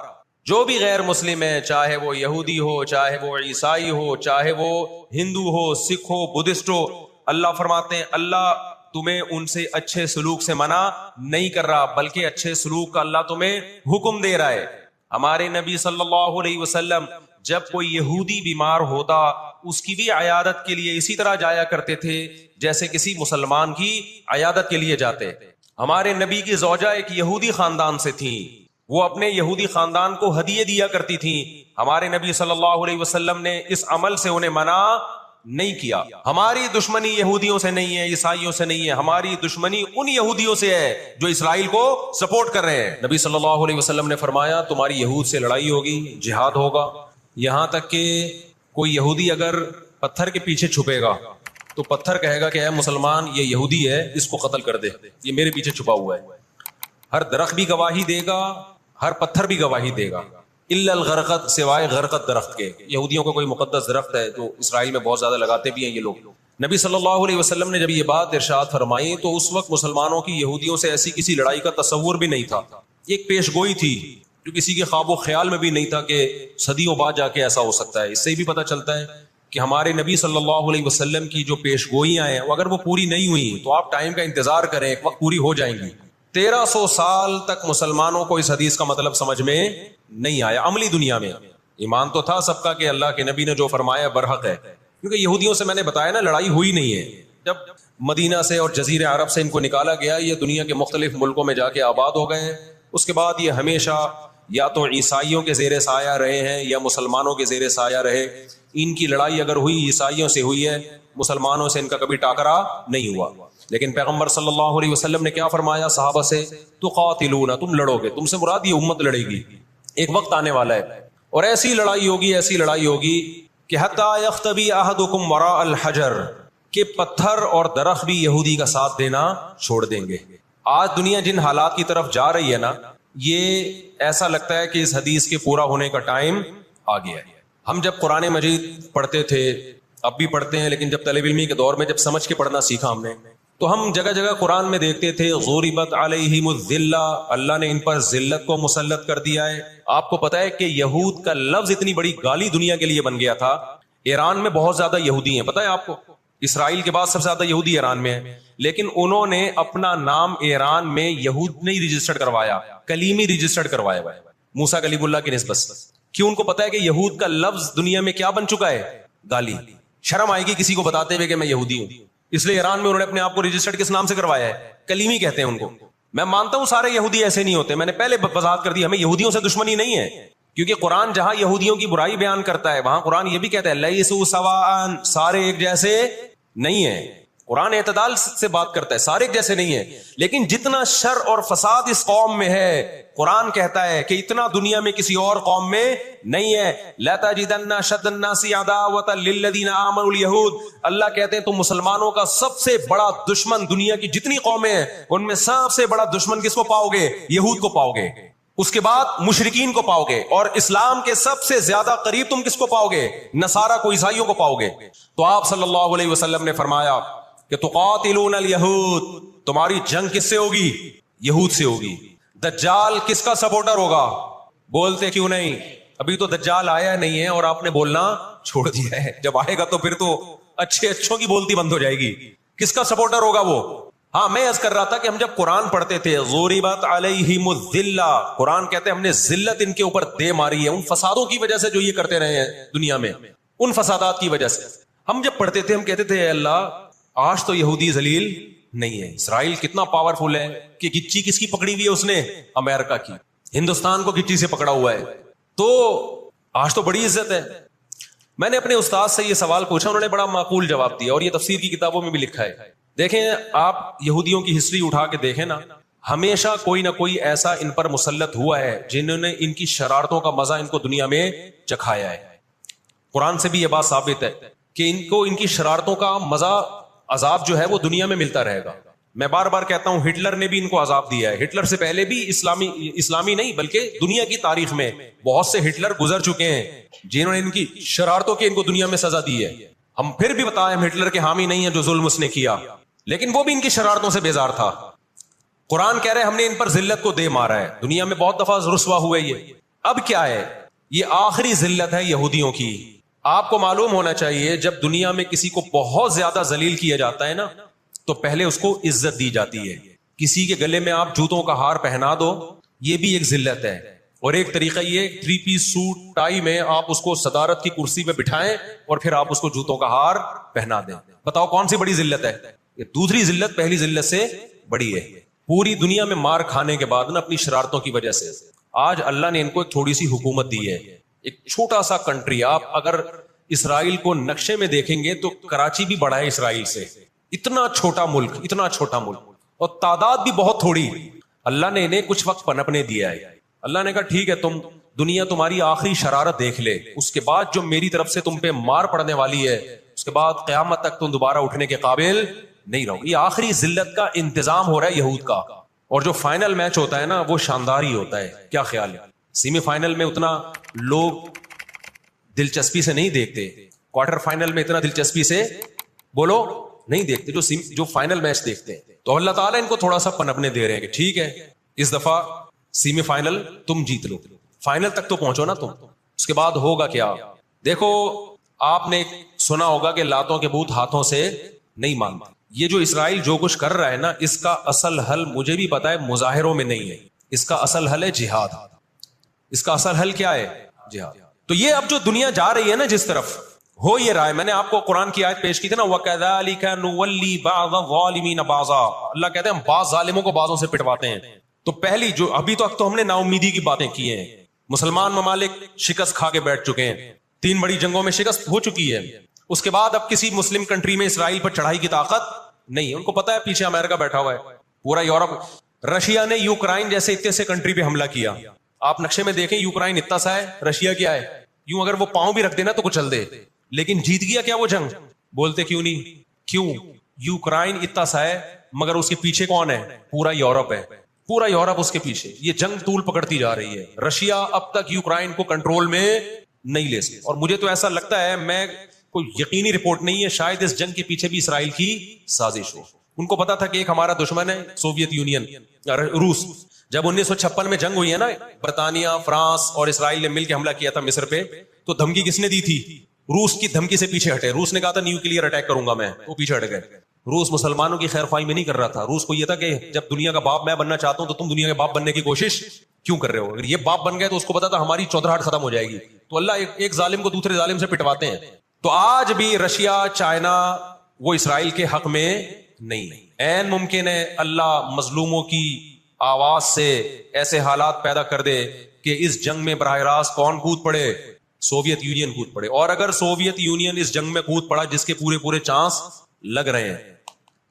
A: جو بھی غیر مسلم ہے، چاہے وہ یہودی ہو، چاہے وہ عیسائی ہو، چاہے وہ ہندو ہو، سکھ ہو، بدھسٹ ہو، اللہ فرماتے ہیں اللہ تمہیں ان سے اچھے سلوک سے منع نہیں کر رہا، بلکہ اچھے سلوک کا اللہ تمہیں حکم دے رہا ہے. ہمارے نبی صلی اللہ علیہ وسلم جب کوئی یہودی بیمار ہوتا اس کی بھی عیادت کے لیے اسی طرح جایا کرتے تھے جیسے کسی مسلمان کی عیادت کے لیے جاتے. ہمارے نبی کی زوجہ ایک یہودی خاندان سے تھیں، وہ اپنے یہودی خاندان کو ہدیے دیا کرتی تھیں. ہمارے نبی صلی اللہ علیہ وسلم نے اس عمل سے انہیں منع نہیں کیا. ہماری دشمنی یہودیوں سے نہیں ہے، عیسائیوں سے نہیں ہے، ہماری دشمنی ان یہودیوں سے ہے جو اسرائیل کو سپورٹ کر رہے ہیں. نبی صلی اللہ علیہ وسلم نے فرمایا تمہاری یہود سے لڑائی ہوگی، جہاد ہوگا، یہاں تک کہ کوئی یہودی اگر پتھر کے پیچھے چھپے گا تو پتھر کہے گا کہ اے مسلمان یہ یہودی ہے، اس کو قتل کر دے، یہ میرے پیچھے چھپا ہوا ہے. ہر درخت بھی گواہی دے گا، ہر پتھر بھی گواہی دے گا، الا الغرقد، سوائے غرقد درخت کے. یہودیوں کا کوئی مقدس درخت ہے جو اسرائیل میں بہت زیادہ لگاتے بھی ہیں یہ لوگ. نبی صلی اللہ علیہ وسلم نے جب یہ بات ارشاد فرمائی تو اس وقت مسلمانوں کی یہودیوں سے ایسی کسی لڑائی کا تصور بھی نہیں تھا. ایک پیش گوئی تھی جو کسی کے خواب و خیال میں بھی نہیں تھا کہ صدیوں بعد جا کے ایسا ہو سکتا ہے. اس سے بھی پتہ چلتا ہے کہ ہمارے نبی صلی اللہ علیہ وسلم کی جو پیش گوئیاں ہیں اگر وہ پوری نہیں ہوئی تو آپ ٹائم کا انتظار کریں، ایک وقت پوری ہو جائیں گی. 1300 سال تک مسلمانوں کو اس حدیث کا مطلب سمجھ میں نہیں آیا. عملی دنیا میں ایمان تو تھا سب کا کہ اللہ کے نبی نے جو فرمایا برحق ہے، کیونکہ یہودیوں سے میں نے بتایا نا لڑائی ہوئی نہیں ہے. جب مدینہ سے اور جزیرے عرب سے ان کو نکالا گیا، یہ دنیا کے مختلف ملکوں میں جا کے آباد ہو گئے ہیں. اس کے بعد یہ ہمیشہ یا تو عیسائیوں کے زیر سایہ رہے ہیں یا مسلمانوں کے زیر سایہ رہے. ان کی لڑائی اگر ہوئی عیسائیوں سے ہوئی ہے، مسلمانوں سے ان کا کبھی ٹاکرا نہیں ہوا. لیکن پیغمبر صلی اللہ علیہ وسلم نے کیا فرمایا صحابہ سے؟ تقاتلون، تم لڑو گے، تم سے مراد یہ امت لڑے گی. ایک وقت آنے والا ہے اور ایسی لڑائی ہوگی، ایسی لڑائی ہوگی کہ حتی یختبی احدکم وراء الحجر، کہ پتھر اور درخت بھی یہودی کا ساتھ دینا چھوڑ دیں گے. آج دنیا جن حالات کی طرف جا رہی ہے نا، یہ ایسا لگتا ہے کہ اس حدیث کے پورا ہونے کا ٹائم آ گیا ہے. ہم جب قرآن مجید پڑھتے تھے، اب بھی پڑھتے ہیں، لیکن جب طالب علمی کے دور میں جب سمجھ کے پڑھنا سیکھا ہم نے تو ہم جگہ جگہ قرآن میں دیکھتے تھے غُرِبَتْ عَلَيْهِمُ الذِّلَّہ، اللہ نے ان پر ذلت کو مسلط کر دیا ہے. آپ کو پتا ہے کہ یہود کا لفظ اتنی بڑی گالی دنیا کے لیے بن گیا تھا. ایران میں بہت زیادہ یہودی ہیں، پتا ہے آپ کو، اسرائیل کے بعد سب سے زیادہ یہودی ایران میں ہیں، لیکن انہوں نے اپنا نام ایران میں یہود نہیں رجسٹرڈ کروایا، کلیمی رجسٹرڈ کروایا ہوا ہے موسیٰ کلیم اللہ کی نسبت. کیوں؟ ان کو پتا ہے کہ یہود کا لفظ دنیا میں کیا بن چکا ہے؟ گالی. شرم آئے گی کسی کو بتاتے ہوئے کہ میں یہودی ہوں، اس لیے ایران میں انہوں نے اپنے آپ کو رجسٹرڈ کس نام سے کروایا ہے؟ کلیمی کہتے ہیں ان کو. میں مانتا ہوں سارے یہودی ایسے نہیں ہوتے، میں نے پہلے وضاحت کر دی، ہمیں یہودیوں سے دشمنی نہیں ہے، کیونکہ قرآن جہاں یہودیوں کی برائی بیان کرتا ہے وہاں قرآن یہ بھی کہتا ہے لیسوا سواء، سارے ایک جیسے نہیں ہیں. قرآن اعتدال سے بات کرتا ہے، سارے ایک جیسے نہیں ہیں. لیکن جتنا شر اور فساد اس قوم میں ہے قرآن کہتا ہے کہ اتنا دنیا میں کسی اور قوم میں نہیں ہے. لَتَجِدَنَّ أَشَدَّ النَّاسِ عَدَاوَةً لِلَّذِينَ آمَنُوا الْيَهُودَ، اللہ کہتے ہیں تو مسلمانوں کا سب سے بڑا دشمن دنیا کی جتنی قومیں ہیں ان میں سب سے بڑا دشمن کس کو پاؤ گے؟ یہود کو پاؤ گے. اس کے بعد مشرکین کو پاؤ گے، اور اسلام کے سب سے زیادہ قریب تم کس کو پاؤ گے؟ نصارہ کو، عیسائیوں کو پاؤ گے. تو آپ صلی اللہ علیہ وسلم نے فرمایا کہ تقاتلون الیہود، تمہاری جنگ کس سے ہوگی؟ یہود سے ہوگی. دجال کس کا سپورٹر ہوگا؟ بولتے کیوں نہیں؟ ابھی تو دجال آیا نہیں ہے اور آپ نے بولنا چھوڑ دیا ہے، جب آئے گا تو پھر تو اچھوں کی بولتی بند ہو جائے گی. کس کا سپورٹر ہوگا وہ؟ ہاں میں عرض کر رہا تھا کہ ہم جب قرآن پڑھتے تھے غُرِبَتْ عَلَيْهِمُ الذِّلَّہ، قرآن کہتے ہیں ہم نے ذلت ان کے اوپر دے ماری ہے، ان فسادوں کی وجہ سے جو یہ کرتے رہے ہیں دنیا میں، ان فسادات کی وجہ سے. ہم جب پڑھتے تھے ہم کہتے تھے اے اللہ آج تو یہودی ذلیل نہیں ہے. اسرائیل کتنا پاورفل ہے کہ گچی کس کی پکڑی ہوئی ہے؟ اس نے امریکہ کی. ہندوستان کو گچی سے پکڑا ہوا ہے، تو آج تو بڑی عزت ہے. میں نے اپنے استاد سے یہ سوال پوچھا، انہوں نے بڑا معقول جواب دیا اور یہ تفسیر کی کتابوں میں بھی لکھا ہے دیکھیں آپ یہودیوں کی ہسٹری اٹھا کے دیکھیں نا، ہمیشہ کوئی نہ کوئی ایسا ان پر مسلط ہوا ہے جنہوں نے ان کی شرارتوں کا مزہ ان کو دنیا میں چکھایا ہے. قرآن سے بھی یہ بات ثابت ہے کہ ان کو ان کی شرارتوں کا مزہ، عذاب جو ہے وہ دنیا میں ملتا رہے گا. میں بار بار کہتا ہوں ہٹلر نے بھی ان کو عذاب دیا ہے. ہٹلر سے پہلے بھی اسلامی نہیں بلکہ دنیا کی تاریخ میں بہت سے ہٹلر گزر چکے ہیں جنہوں نے ان کی شرارتوں کی ان کو دنیا میں سزا دی ہے. ہم پھر بھی بتائیں ہم ہٹلر کے حامی نہیں ہیں جو ظلم اس نے کیا، لیکن وہ بھی ان کی شرارتوں سے بیزار تھا. قرآن کہہ رہے ہم نے ان پر ذلت کو دے مارا ہے. دنیا میں بہت دفعہ رسوا ہوئے یہ، اب کیا ہے؟ یہ آخری ذلت ہے یہودیوں کی. آپ کو معلوم ہونا چاہیے جب دنیا میں کسی کو بہت زیادہ ذلیل کیا جاتا ہے نا تو پہلے اس کو عزت دی جاتی ہے. کسی کے گلے میں آپ جوتوں کا ہار پہنا دو، یہ بھی ایک ذلت ہے. اور ایک طریقہ یہ 3 پیس سوٹ ٹائی میں آپ اس کو صدارت کی کرسی پہ بٹھائیں اور پھر آپ اس کو جوتوں کا ہار پہنا دیں. بتاؤ کون سی بڑی ذلت ہے؟ یہ دوسری ذلت پہلی ذلت سے بڑی ہے. پوری دنیا میں مار کھانے کے بعد نا اپنی شرارتوں کی وجہ سے آج اللہ نے ان کو ایک تھوڑی سی حکومت دی ہے. ایک چھوٹا سا کنٹری، آپ اگر اسرائیل کو نقشے میں دیکھیں گے تو کراچی بھی بڑا ہے اسرائیل سے. اتنا چھوٹا ملک، اتنا چھوٹا ملک، اور تعداد بھی بہت تھوڑی. اللہ نے انہیں کچھ وقت پنپنے دیا ہے. اللہ نے کہا ٹھیک ہے تم دنیا تمہاری آخری شرارت دیکھ لے، اس کے بعد جو میری طرف سے تم پہ مار پڑنے والی ہے اس کے بعد قیامت تک تم دوبارہ اٹھنے کے قابل نہیں رہو. یہ آخری ذلت کا انتظام ہو رہا ہے یہود کا. اور جو فائنل میچ ہوتا ہے نا وہ شاندار ہی ہوتا ہے. کیا خیال ہے؟ سیمی فائنل میں اتنا لوگ دلچسپی سے نہیں دیکھتے، کوارٹر فائنل میں اتنا دلچسپی سے بولو نہیں دیکھتے جو فائنل میچ دیکھتے ہیں. تو اللہ تعالیٰ ان کو تھوڑا سا پنپنے دے رہے ہیں کہ ٹھیک ہے اس دفعہ سیمی فائنل تم جیت لو، فائنل تک تو پہنچو نا تم، اس کے بعد ہوگا کیا؟ دیکھو آپ نے سنا ہوگا کہ لاتوں کے بت ہاتھوں سے نہیں مانتے. یہ جو اسرائیل جو کچھ کر رہا ہے نا اس کا اصل حل مجھے بھی پتا ہے مظاہروں میں نہیں ہے. اس کا اصل حل ہے جہاد. اس کا اصل حل کیا ہے؟ جہاد. تو یہ اب جو دنیا جا رہی ہے نا جس طرف ہو یہ رہا ہے، میں نے آپ کو قرآن کی آیت پیش کی تھی نا وَكَذَلِكَ نُوَلِّي بَعْضَ الظَّالِمِينَ بَعْضًا. اللہ کہتے ہیں ہم بعض ظالموں کو بعضوں سے پٹواتے ہیں. تو پہلی جو ابھی تک تو ہم نے نا امیدی کی باتیں کی ہیں. مسلمان ممالک شکست کھا کے بیٹھ چکے ہیں، 3 بڑی جنگوں میں شکست ہو چکی ہے. اس کے بعد اب کسی مسلم کنٹری میں اسرائیل پر چڑھائی کی طاقت نہیں ہے. ان کو پتا ہے پیچھے امریکہ بیٹھا ہوا ہے، پورا یورپ. رشیا نے یوکرائن جیسے اتنے سے کنٹری پہ حملہ کیا. آپ نقشے میں دیکھیں یوکرائن اتنا سا ہے، رشیا کیا ہے؟ یوں اگر وہ پاؤں بھی رکھ دینا تو کچل دے. لیکن جیت گیا کیا وہ جنگ؟ بولتے کیوں نہیں؟ کیوں؟ یوکرائن اتنا سا ہے مگر اس کے پیچھے کون ہے؟ پورا یورپ ہے. پورا یورپ اس کے پیچھے. یہ جنگ طول پکڑتی جا رہی ہے. رشیا اب تک یوکرائن کو کنٹرول میں نہیں لے سکتا. اور مجھے تو ایسا لگتا ہے، میں کوئی یقینی رپورٹ نہیں ہے، شاید اس جنگ کے پیچھے بھی اسرائیل کی سازش ہو. ان کو پتا تھا کہ ایک ہمارا دشمن ہے سوویت یونین، روس. جب 1956 میں جنگ ہوئی ہے نا، برطانیہ، فرانس اور اسرائیل نے مل کے حملہ کیا تھا مصر پہ، تو دھمکی کس نے دی تھی؟ روس کی دھمکی سے پیچھے ہٹے. روس نے کہا تھا نیوکلیئر اٹیک کروں گا میں، وہ پیچھے ہٹ گئے. روس مسلمانوں کی خیر خواہی میں نہیں کر رہا تھا. روس کو یہ تھا کہ جب دنیا کا باپ میں بننا چاہتا ہوں تو تم دنیا کے باپ بننے کی کوشش کیوں کر رہے ہو؟ اگر یہ باپ بن گئے تو اس کو پتا تھا ہماری چودراہٹ ختم ہو جائے گی. تو اللہ ایک ظالم کو دوسرے ظالم سے پٹواتے ہیں. تو آج بھی رشیا، چائنا وہ اسرائیل کے حق میں نہیں. عین ممکن ہے اللہ مظلوموں کی آواز سے ایسے حالات پیدا کر دے کہ اس جنگ میں براہ راست کون کود پڑے؟ سوویت یونین کود پڑے. اور اگر سوویت یونین اس جنگ میں کود پڑا جس کے پورے چانس لگ رہے ہیں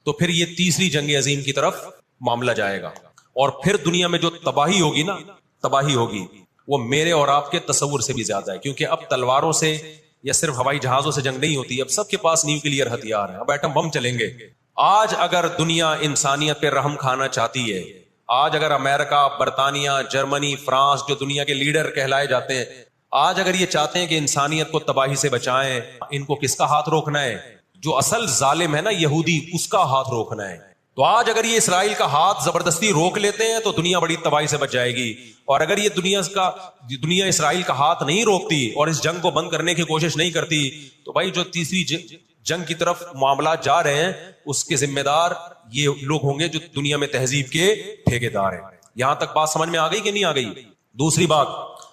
A: تو پھر یہ تیسری جنگ عظیم کی طرف معاملہ جائے گا. اور پھر دنیا میں جو تباہی ہوگی نا، تباہی ہوگی وہ میرے اور آپ کے تصور سے بھی زیادہ ہے. کیونکہ اب تلواروں سے یا صرف ہوائی جہازوں سے جنگ نہیں ہوتی، اب سب کے پاس نیوکلیئر ہتھیار ہیں. اب ایٹم بم چلیں گے. آج اگر دنیا انسانیت پہ رحم کھانا چاہتی ہے، آج اگر امریکہ، برطانیہ، جرمنی، فرانس جو دنیا کے لیڈر کہلائے جاتے ہیں، آج اگر یہ چاہتے ہیں کہ انسانیت کو تباہی سے بچائیں، ان کو کس کا ہاتھ روکنا ہے؟ جو اصل ظالم ہے نا یہودی، اس کا ہاتھ روکنا ہے. تو آج اگر یہ اسرائیل کا ہاتھ زبردستی روک لیتے ہیں تو دنیا بڑی تباہی سے بچ جائے گی. اور اگر یہ دنیا اسرائیل کا ہاتھ نہیں روکتی اور اس جنگ کو بند کرنے کی کوشش نہیں کرتی تو بھائی جو تیسری جنگ کی طرف معاملات جا رہے ہیں اس کے ذمہ دار یہ لوگ ہوں گے جو دنیا میں تہذیب کے ٹھیکیدار ہیں. یہاں تک بات سمجھ میں آ گئی کہ نہیں آ گئی؟ دوسری بات،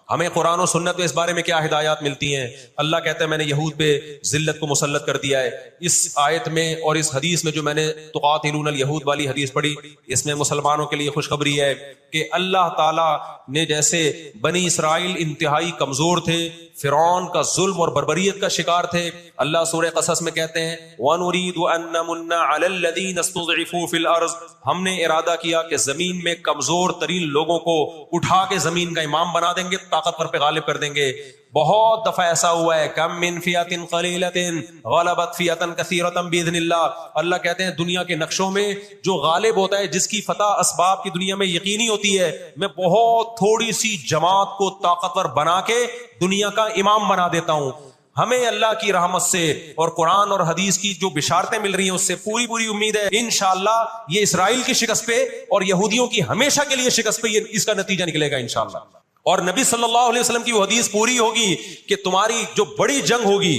A: ہمیں قرآن و سنت میں اس بارے میں کیا ہدایات ملتی ہیں؟ اللہ کہتا ہے میں نے یہود پہ ذلت کو مسلط کر دیا ہے. اس آیت میں اور اس حدیث میں جو میں نے تقاتلون الیہود والی حدیث پڑھی، اس میں مسلمانوں کے لیے خوشخبری ہے کہ اللہ تعالیٰ نے جیسے بنی اسرائیل انتہائی کمزور تھے, فرعون کا ظلم اور بربریت کا شکار تھے, اللہ سورہ قصص میں کہتے ہیں وَنُرِيدُ أَن نَّمُنَّ عَلَى الَّذِينَ اسْتُضْعِفُوا فِي الْأَرْضِ, ہم نے ارادہ کیا کہ زمین میں کمزور ترین لوگوں کو اٹھا کے زمین کا امام بنا دیں گے, طاقتور پہ غالب کر دیں گے. بہت دفعہ ایسا ہوا ہے, کم من فئۃ قلیلۃ غلبت فئۃ کثیرۃ باذن اللہ. اللہ کہتے ہیں دنیا کے نقشوں میں جو غالب ہوتا ہے, جس کی فتح اسباب کی دنیا میں یقینی ہوتی ہے, میں بہت تھوڑی سی جماعت کو طاقتور بنا کے دنیا کا امام بنا دیتا ہوں. ہمیں اللہ کی رحمت سے اور قرآن اور حدیث کی جو بشارتیں مل رہی ہیں اس سے پوری پوری امید ہے انشاءاللہ یہ اسرائیل کی شکست پہ اور یہودیوں کی ہمیشہ کے لیے شکست پہ اس کا نتیجہ نکلے گا انشاءاللہ. اور نبی صلی اللہ علیہ وسلم کی وہ حدیث پوری ہوگی کہ تمہاری جو بڑی جنگ ہوگی,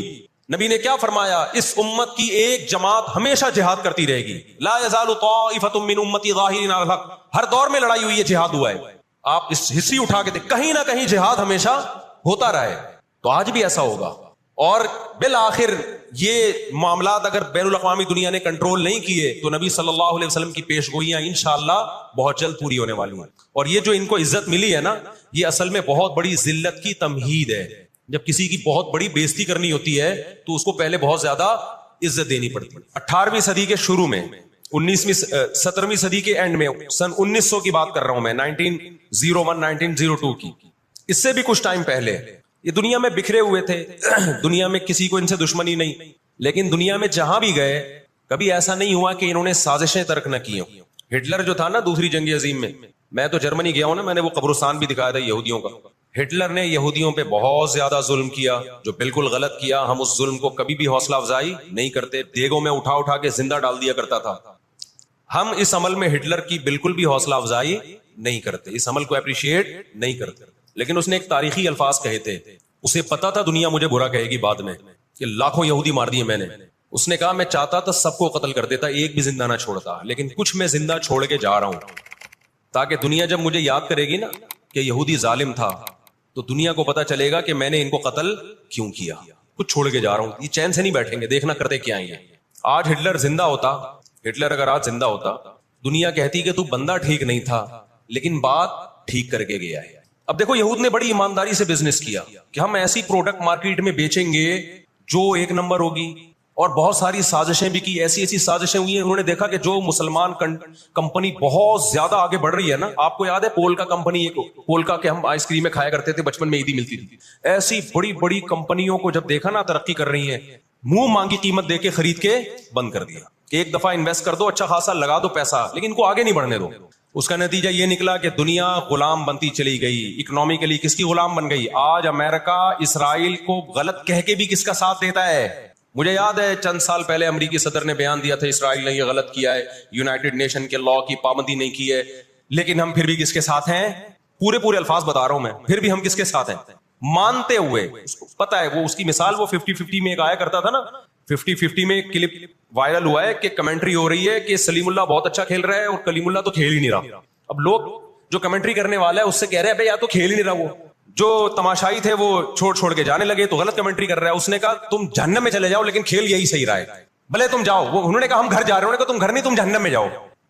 A: نبی نے کیا فرمایا, اس امت کی ایک جماعت ہمیشہ جہاد کرتی رہے گی. لا یزال طائفۃ من امتی ظاہرین علی الحق, ہر دور میں لڑائی ہوئی ہے, جہاد ہوا ہے. آپ اس ہسٹری اٹھا کے دیکھ, کہیں نہ کہیں جہاد ہمیشہ ہوتا رہا ہے. تو آج بھی ایسا ہوگا. اور بالآخر یہ معاملات اگر بین الاقوامی دنیا نے کنٹرول نہیں کیے تو نبی صلی اللہ علیہ وسلم کی پیش گوئیاں انشاءاللہ بہت جلد پوری ہونے والی ہیں. اور یہ جو ان کو عزت ملی ہے نا, یہ اصل میں بہت بڑی ذلت کی تمہید ہے. جب کسی کی بہت بڑی بےزتی کرنی ہوتی ہے تو اس کو پہلے بہت زیادہ عزت دینی پڑتی ہے. 18ویں صدی کے شروع میں, 17ویں صدی کے اینڈ میں, سن 1900 کی بات کر رہا ہوں میں, 1901 1902 کی, اس سے بھی کچھ ٹائم پہلے یہ دنیا میں بکھرے ہوئے تھے. دنیا میں کسی کو ان سے دشمنی نہیں, لیکن دنیا میں جہاں بھی گئے کبھی ایسا نہیں ہوا کہ انہوں نے سازشیں ترک نہ کی ہوں. ہٹلر جو تھا نا دوسری جنگ عظیم میں تو جرمنی گیا ہوں نا, میں نے وہ قبرستان بھی دکھایا تھا یہودیوں کا. ہٹلر نے یہودیوں پہ بہت زیادہ ظلم کیا, جو بالکل غلط کیا. ہم اس ظلم کو کبھی بھی حوصلہ افزائی نہیں کرتے, دیگوں میں اٹھا اٹھا کے زندہ ڈال دیا کرتا تھا. ہم اس عمل میں ہٹلر کی بالکل بھی حوصلہ افزائی نہیں کرتے, اس عمل کو اپریشیٹ نہیں کرتے. لیکن اس نے ایک تاریخی الفاظ کہے تھے, اسے پتا تھا دنیا مجھے برا کہے گی بعد میں کہ لاکھوں یہودی مار دیے میں نے. اس نے کہا میں چاہتا تھا سب کو قتل کر دیتا, ایک بھی زندہ نہ چھوڑتا, لیکن کچھ میں زندہ چھوڑ کے جا رہا ہوں تاکہ دنیا جب مجھے یاد کرے گی نا کہ یہودی ظالم تھا تو دنیا کو پتا چلے گا کہ میں نے ان کو قتل کیوں کیا. کچھ چھوڑ کے جا رہا ہوں, یہ چین سے نہیں بیٹھیں گے, دیکھنا کرتے کیا ہیں. آج ہٹلر زندہ ہوتا, ہٹلر اگر آج زندہ ہوتا, دنیا کہتی کہ تو بندہ ٹھیک نہیں تھا لیکن بات ٹھیک کر کے گیا ہے. اب دیکھو یہود نے بڑی ایمانداری سے بزنس کیا کہ ہم ایسی پروڈکٹ مارکیٹ میں بیچیں گے جو ایک نمبر ہوگی, اور بہت ساری سازشیں بھی کی, ایسی سازشیں ہوئی ہیں. انہوں نے دیکھا کہ جو مسلمان کمپنی بہت زیادہ آگے بڑھ رہی ہے نا, آپ کو یاد ہے پولکا کمپنی, ایک پولکا کے ہم آئس کریم میں کھایا کرتے تھے بچپن میں, عیدی ملتی تھی. ایسی بڑی بڑی کمپنیوں کو جب دیکھا نا ترقی کر رہی ہیں, منہ مانگی قیمت دے کے خرید کے بند کر دیا کہ ایک دفعہ انویسٹ کر دو, اچھا خاصا لگا دو پیسہ, لیکن ان کو آگے نہیں بڑھنے دو. اس کا نتیجہ یہ نکلا کہ دنیا غلام بنتی چلی گئی. اکنامکلی کس کی غلام بن گئی؟ آج امریکہ اسرائیل کو غلط کہہ کے بھی کس کا ساتھ دیتا ہے. مجھے یاد ہے چند سال پہلے امریکی صدر نے بیان دیا تھا اسرائیل نے یہ غلط کیا ہے, یونائٹڈ نیشن کے لا کی پابندی نہیں کی ہے, لیکن ہم پھر بھی کس کے ساتھ ہیں؟ پورے الفاظ بتا رہا ہوں میں, پھر بھی ہم کس کے ساتھ ہیں مانتے ہوئے. پتا ہے وہ اس کی مثال وہ 50-50 میں ایک آیا کرتا تھا نا, 50-50 میں کلپ وائرل ہوا ہے کہ کمنٹری ہو رہی ہے کہ سلیم اللہ بہت اچھا کھیل رہا ہے اور کلیم اللہ تو کھیل ہی نہیں رہا. اب لوگ جو کمنٹری کرنے والا ہے اس سے کہہ رہے ہیں بھائی یا تو کھیل ہی نہیں رہا, وہ جو تماشائی تھے وہ چھوڑ کے جانے لگے تو غلط کمنٹری کر رہا ہے. اس نے کہا تم جہنم میں چلے جاؤ لیکن کھیل یہی صحیح رہا ہے, بھلے تم جاؤ. وہ انہوں نے کہا ہم گھر جا رہے ہیں, انہوں نے کہا تم گھر نہیں تم جہنم میں جاؤ,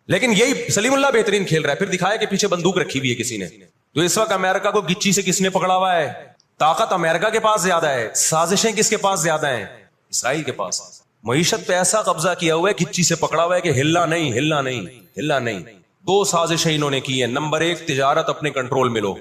A: لیکن یہی سلیم اللہ بہترین کھیل رہا ہے. پھر دکھایا کہ پیچھے بندوق رکھی ہوئی ہے کسی نے. تو اس وقت امریکہ کو گچی سے کس نے پکڑا ہوا ہے؟ طاقت امریکہ کے پاس زیادہ ہے, سازشیں کس کے پاس زیادہ ہیں؟ اسرائیل کے پاس. معیشت پہ ایسا قبضہ کیا ہوا ہے, گچی سے پکڑا ہوا ہے کہ ہلنا نہیں. 2 سازشیں انہوں نے کی ہیں. نمبر 1, تجارت اپنے کنٹرول میں لو.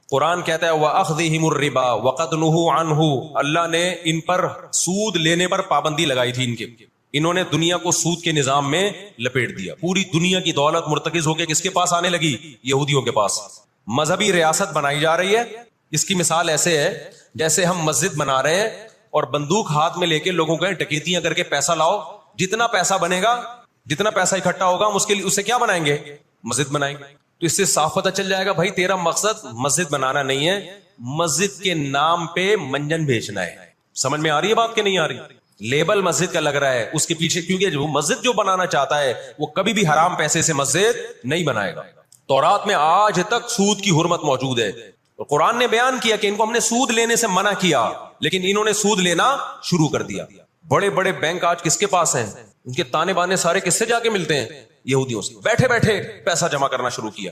A: قرآن کہتا ہے وَأَخْذِهِمُ الرِّبَا وَقَدْ نُهُوا عَنْهُ, اللہ نے ان پر سود لینے پر پابندی لگائی تھی. انہوں نے دنیا کو سود کے نظام میں لپیٹ دیا. پوری دنیا کی دولت مرتکز ہو کے کس کے پاس آنے لگی؟ یہودیوں کے پاس. مذہبی ریاست بنائی جا رہی ہے. اس کی مثال ایسے ہے جیسے ہم مسجد بنا رہے ہیں اور بندوق ہاتھ میں لے کے لوگوں کو ڈکیتیاں کر کے پیسہ لاؤ, جتنا پیسہ بنے گا, جتنا پیسہ اکٹھا ہوگا ہم اس سے کیا بنائیں گے؟ مسجد بنائیں گے. تو اس سے صاف پتہ چل جائے گا بھائی تیرا مقصد مسجد بنانا نہیں ہے, مسجد کے نام پہ منجن بیچنا ہے. سمجھ میں آ رہی ہے بات کہ نہیں آ رہی؟ لیبل مسجد کا لگ رہا ہے اس کے پیچھے, کیونکہ جو مسجد جو بنانا چاہتا ہے وہ کبھی بھی حرام پیسے سے مسجد نہیں بنائے گا. تورات میں آج تک سود کی حرمت موجود ہے. قرآن نے بیان کیا کہ ان کو ہم نے سود لینے سے منع کیا, لیکن انہوں نے سود لینا شروع کر دیا. بڑے بڑے بینک آج کس کے پاس ہیں؟ ان کے تانے بانے سارے کس سے جا کے ملتے ہیں؟ یہودیوں سے. بیٹھے بیٹھے پیسہ جمع کرنا شروع کیا.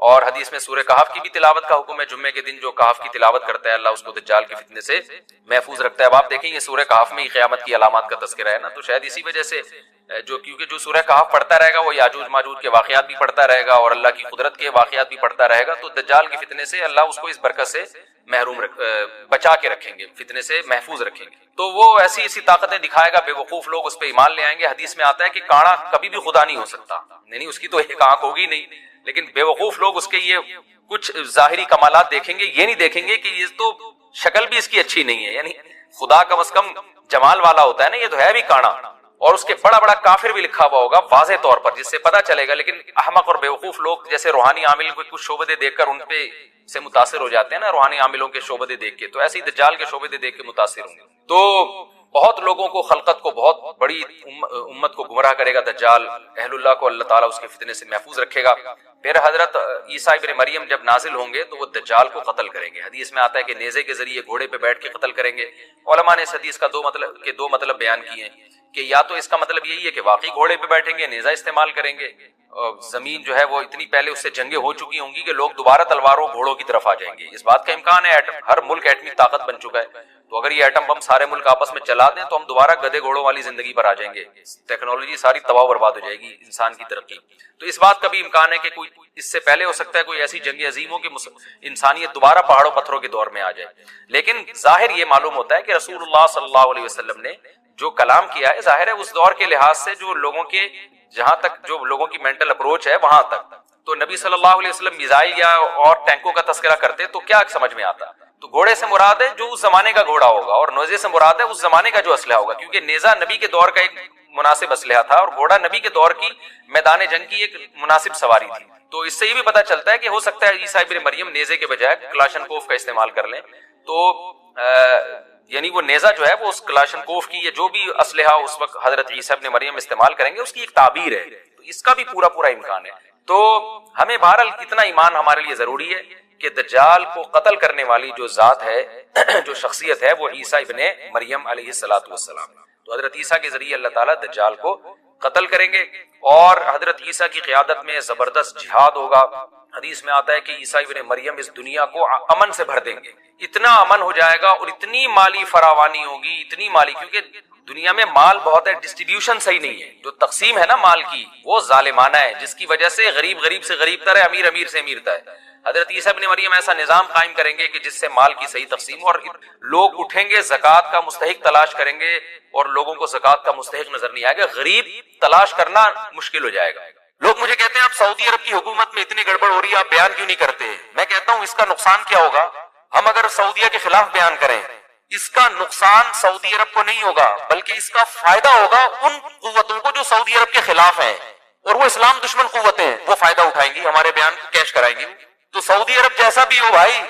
B: اور حدیث میں سورہ کہف کی بھی تلاوت کا حکم ہے. جمعے کے دن جو کہف کی تلاوت کرتا ہے اللہ اس کو دجال کے فتنے سے محفوظ رکھتا ہے. اب آپ دیکھیں یہ سورہ کہف میں ہی قیامت کی علامات کا تذکرہ ہے نا, تو شاید اسی وجہ سے کیونکہ جو سورہ کہف پڑھتا رہے گا وہ یاجوج ماجوج کے واقعات بھی پڑھتا رہے گا اور اللہ کی قدرت کے واقعات بھی پڑھتا رہے گا, تو دجال کے فتنے سے اللہ اس کو اس برکت سے محروم بچا کے رکھیں گے, فتنے سے محفوظ رکھیں گے. تو وہ ایسی طاقتیں دکھائے گا, بے وقوف لوگ اس پہ ایمان لے آئیں گے. حدیث میں آتا ہے کہ کاڑا کبھی بھی خدا نہیں ہو سکتا, نہیں اس کی تو ایک آنکھ ہوگی نہیں, لیکن بے وقوف لوگ اس کے یہ کچھ ظاہری کمالات دیکھیں گے, یہ نہیں دیکھیں گے کہ یہ تو شکل بھی اس کی اچھی نہیں ہے. یعنی خدا کم از کم جمال والا ہوتا ہے نا, یہ تو ہے بھی کانا, اور اس کے بڑا بڑا کافر بھی لکھا ہوا ہوگا واضح طور پر جس سے پتہ چلے گا. لیکن احمق اور بیوقوف لوگ جیسے روحانی عامل کو کچھ شعبدے دیکھ کر ان پہ سے متاثر ہو جاتے ہیں نا, روحانی عاملوں کے شعبدے دیکھ کے, تو ایسے ہی دجال کے شعبدے دیکھ کے متاثر ہوں گے. تو بہت لوگوں کو, خلقت کو, بہت بڑی امت کو گمراہ کرے گا دجال. اہل اللہ کو اللہ تعالیٰ اس کے فتنے سے محفوظ رکھے گا. پھر حضرت عیسیٰ ابن مریم جب نازل ہوں گے تو وہ دجال کو قتل کریں گے. حدیث میں آتا ہے کہ نیزے کے ذریعے گھوڑے پہ بیٹھ کے قتل کریں گے. علماء نے اس حدیث کا دو مطلب بیان کیے ہیں کہ یا تو اس کا مطلب یہی ہے کہ واقعی گھوڑے پہ بیٹھیں گے, نیزہ استعمال کریں گے, زمین جو ہے وہ اتنی پہلے اس سے جنگیں ہو چکی ہوں گی کہ لوگ دوبارہ تلواروں گھوڑوں کی طرف آ جائیں گے. اس بات کا امکان ہے, ہر ملک ایٹمی طاقت بن چکا ہے, تو اگر یہ ایٹم بم سارے ملک آپس میں چلا دیں تو ہم دوبارہ گدے گھوڑوں والی زندگی پر آ جائیں گے, ٹیکنالوجی ساری تباہ و برباد ہو جائے گی, انسان کی ترقی. تو اس بات کا بھی امکان ہے کہ کوئی اس سے پہلے ہو سکتا ہے کوئی ایسی جنگ عظیم ہو کہ انسانیت دوبارہ پہاڑوں پتھروں کے دور میں آ جائے. لیکن ظاہر یہ معلوم ہوتا ہے کہ رسول اللہ صلی اللہ علیہ وسلم نے جو کلام کیا ہے, ظاہر ہے اس دور کے لحاظ سے جو لوگوں کے, جہاں تک جو لوگوں کی مینٹل اپروچ ہے وہاں تک, تو نبی صلی اللہ علیہ وسلم میزائل یا اور ٹینکوں کا تذکرہ کرتے تو کیا سمجھ میں آتا؟ تو گھوڑے سے مراد ہے جو اس زمانے کا گھوڑا ہوگا, اور نیزے سے مراد ہے اس زمانے کا جو اسلحہ ہوگا, کیونکہ نیزہ نبی کے دور کا ایک مناسب اسلحہ تھا اور گھوڑا نبی کے دور کی میدان جنگ کی ایک مناسب سواری تھی. تو اس سے یہ بھی پتہ چلتا ہے کہ ہو سکتا ہے عیسیٰ ابن مریم نیزے کے بجائے کلاشنکوف کا استعمال کر لیں. تو یعنی وہ نیزہ جو ہے وہ اس کلاشنکوف کی یا جو بھی اسلحہ اس وقت حضرت عیسیٰ ابن مریم استعمال کریں گے اس کی ایک تعبیر ہے, تو اس کا بھی پورا امکان ہے. تو ہمیں بہرحال اتنا ایمان ہمارے لیے ضروری ہے کہ دجال کو قتل کرنے والی جو ذات ہے, جو شخصیت ہے, وہ عیسیٰ ابن مریم علیہ الصلوۃ والسلام. تو حضرت عیسیٰ کے ذریعے اللہ تعالیٰ دجال کو قتل کریں گے, اور حضرت عیسیٰ کی قیادت میں زبردست جہاد ہوگا. حدیث میں آتا ہے کہ عیسیٰ ابن مریم اس دنیا کو امن سے بھر دیں گے, اتنا امن ہو جائے گا اور اتنی مالی فراوانی ہوگی, اتنی مالی, کیونکہ دنیا میں مال بہت ہے, ڈسٹریبیوشن صحیح نہیں ہے, جو تقسیم ہے نا مال کی وہ ظالمانہ ہے, جس کی وجہ سے غریب سے غریب تر ہے, امیر سے امیر تر ہے. حضرت عیسیٰ ابن مریم ایسا نظام قائم کریں گے کہ جس سے مال کی صحیح تقسیم, اور لوگ اٹھیں گے زکوٰۃ کا مستحق تلاش کریں گے اور لوگوں کو زکوٰۃ کا مستحق نظر نہیں آئے گا, غریب تلاش کرنا مشکل ہو جائے گا. لوگ مجھے کہتے ہیں آپ سعودی عرب کی حکومت میں اتنی گڑبڑ ہو رہی ہے, آپ بیان کیوں نہیں کرتے؟ میں کہتا ہوں اس کا نقصان کیا ہوگا, ہم اگر سعودیہ کے خلاف بیان کریں, اس کا نقصان سعودی عرب کو نہیں ہوگا بلکہ اس کا فائدہ ہوگا ان قوتوں کو جو سعودی عرب کے خلاف ہیں, اور وہ اسلام دشمن قوتیں ہیں, وہ فائدہ اٹھائیں گی, ہمارے بیان کو کیش کرائیں گی. تو سعودی عرب جیسا بھی ہو بھائی,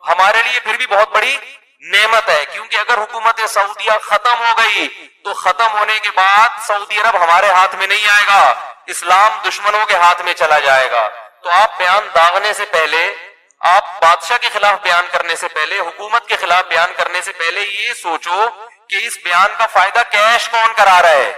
B: ہمارے لیے پھر بھی بہت بڑی نعمت ہے, کیونکہ اگر حکومت سعودیہ ختم ہو گئی تو ختم ہونے کے بعد سعودی عرب ہمارے ہاتھ میں نہیں آئے گا, اسلام دشمنوں کے ہاتھ میں چلا جائے گا. تو آپ بیان داغنے سے پہلے, آپ بادشاہ کے خلاف بیان کرنے سے پہلے, حکومت کے خلاف بیان کرنے سے پہلے یہ سوچو کہ اس بیان کا فائدہ کیش کون کرا رہا ہے.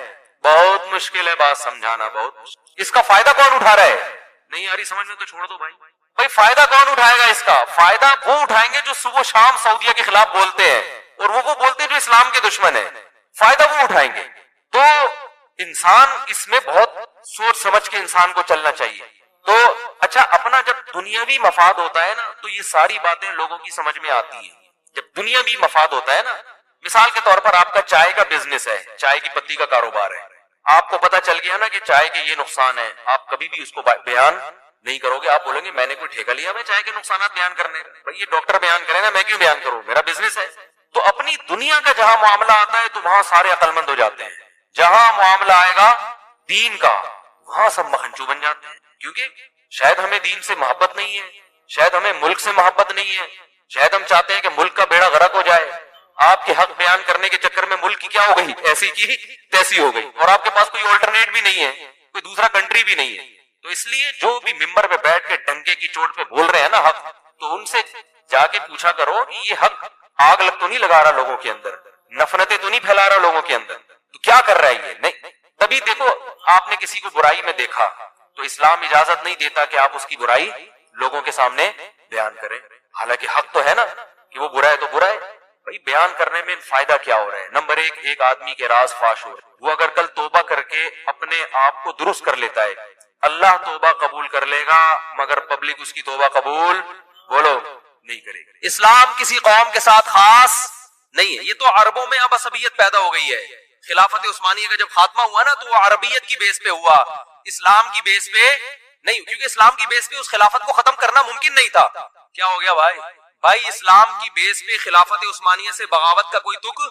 B: بہت مشکل ہے بات سمجھانا, بہت مشکل. اس کا فائدہ کون اٹھا رہا ہے؟ نہیں آ رہی سمجھ میں تو چھوڑ دو بھائی. فائدہ کون اٹھائے گا؟ اس کا فائدہ وہ اٹھائیں گے جو صبح شام سعودیہ کے خلاف بولتے ہیں, اور وہ بولتے ہیں جو اسلام کے دشمن ہیں, فائدہ وہ اٹھائیں گے. تو انسان اس میں بہت سوچ سمجھ کے انسان کو چلنا چاہیے. تو اچھا, اپنا جب دنیاوی مفاد ہوتا ہے نا تو یہ ساری باتیں لوگوں کی سمجھ میں آتی ہیں. جب دنیاوی مفاد ہوتا ہے نا, مثال کے طور پر آپ کا چائے کا بزنس ہے, چائے کی پتی کا کاروبار ہے, آپ کو پتا چل گیا نا کہ چائے کے یہ نقصان ہے, آپ کبھی بھی اس کو بیان نہیں کرو گے. آپ بولیں گے میں نے کوئی ٹھیکہ لیا میں چائے کے نقصانات بیان کرنے کا؟ بھائی یہ ڈاکٹر بیان کرے نا, میں کیوں بیان کروں, میرا بزنس ہے. تو اپنی دنیا کا جہاں معاملہ آتا ہے تو وہاں سارے عقل مند ہو جاتے ہیں, جہاں معاملہ آئے گا دین کا وہاں سب مکھنچو بن جاتے ہیں, کیونکہ شاید ہمیں دین سے محبت نہیں ہے, شاید ہمیں ملک سے محبت نہیں ہے, شاید ہم چاہتے ہیں کہ ملک کا بیڑا غرق ہو جائے. آپ کے حق بیان کرنے کے چکر میں ملک کی کیا ہو گئی, ایسی کی تیسی ہو گئی, اور آپ کے پاس کوئی آلٹرنیٹ بھی نہیں ہے, کوئی دوسرا کنٹری بھی نہیں ہے. تو اس لیے جو بھی ممبر پہ بیٹھ کے ڈنکے کی چوٹ پہ بول رہے ہیں نا حق, تو ان سے جا کے پوچھا کرو کہ یہ حق آگ لگ تو نہیں لگا رہا لوگوں کے اندر, نفرتیں تو نہیں پھیلا رہا لوگوں کے اندر, تو کیا کر رہا ہے یہ؟ نہیں. تبھی دیکھو آپ نے کسی کو برائی میں دیکھا تو اسلام اجازت نہیں دیتا کہ آپ اس کی برائی لوگوں کے سامنے بیان کریں. حالانکہ حق تو ہے نا کہ وہ برا ہے تو برا ہے. بھائی بیان کرنے میں فائدہ کیا ہو رہا ہے؟ نمبر ایک آدمی کے راز فاش ہو رہے, وہ اگر کل توبہ کر کے اپنے آپ کو درست کر لیتا ہے, اللہ توبہ قبول کر لے گا, مگر پبلک اس کی توبہ قبول بولو نہیں کرے گی. اسلام کسی قوم کے ساتھ خاص نہیں ہے. یہ تو عربوں میں اب عصبیت پیدا ہو گئی ہے. خلافت عثمانیہ کا جب خاتمہ ہوا نا تو وہ عربیت کی بیس پہ ہوا, اسلام کی بیس پہ نہیں, کیونکہ اسلام کی بیس پہ اس خلافت کو ختم کرنا ممکن نہیں تھا. کیا ہو گیا بھائی؟ اسلام کی بیس پہ خلافت عثمانیہ سے بغاوت کا کوئی تک